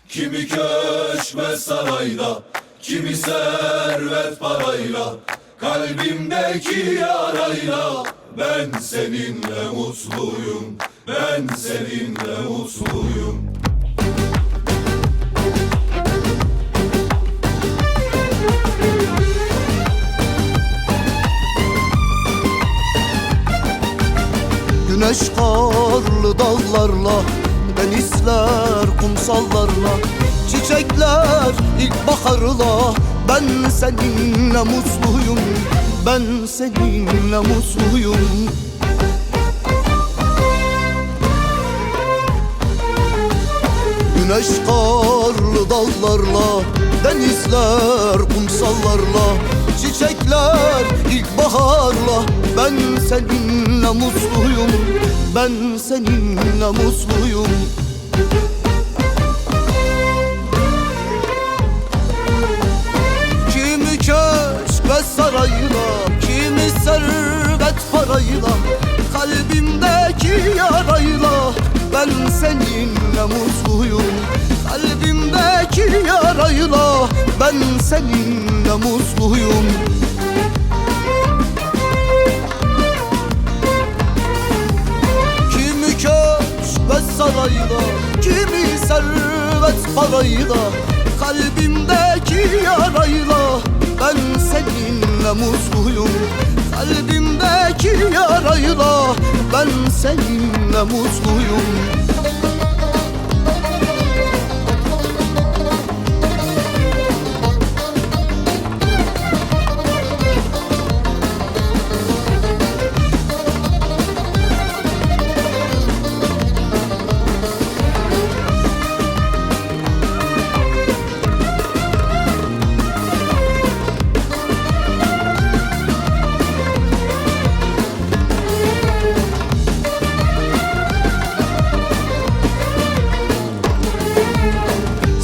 Kimi köşk ve sarayla, kimi servet parayla, kalbimdeki yarayla ben seninle mutluyum, ben seninle mutluyum. Güneş karlı dağlarla, denizler kumsallarla, çiçekler ilkbaharla ben seninle mutluyum, ben seninle mutluyum. Güneş karlı dağlarla, denizler kumsallarla, çiçekler ilkbaharla ben seninle mutluyum, ben seninle mutluyum. Kimi köşk ve sarayla, kimi servet parayla, kalbimdeki yarayla ben seninle mutluyum, kalbimdeki yarayla ben seninle mutluyum. Kimi köşk ve sarayla, kimi servet parayla, kalbimdeki yarayla ben seninle mutluyum, kalbimdeki yarayla ben seninle mutluyum.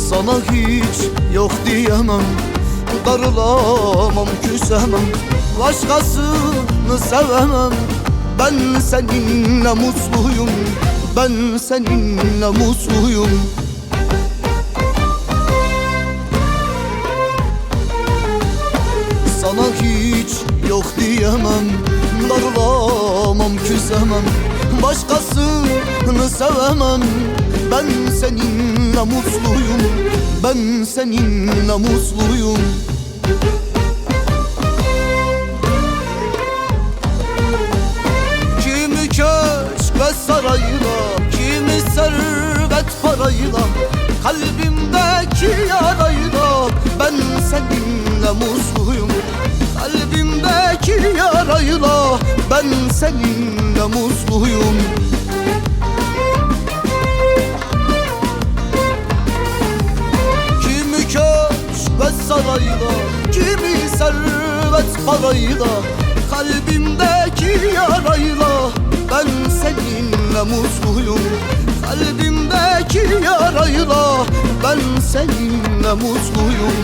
Sana hiç yok diyemem, darılamam, küsemem, başkasını sevemem. Ben seninle mutluyum, ben seninle mutluyum. Sana hiç yok diyemem, darılamam, küsemem, başkasını sevemem. Ben seninle mutluyum, ben seninle mutluyum. Kimi köşk ve sarayla, kimi servet parayla, kalbimdeki yarayla ben seninle mutluyum, kalbimdeki yarayla ben seninle mutluyum. Ve sarayla, kimi servet parayla, kalbimdeki yarayla ben seninle mutluyum, kalbimdeki yarayla ben seninle mutluyum.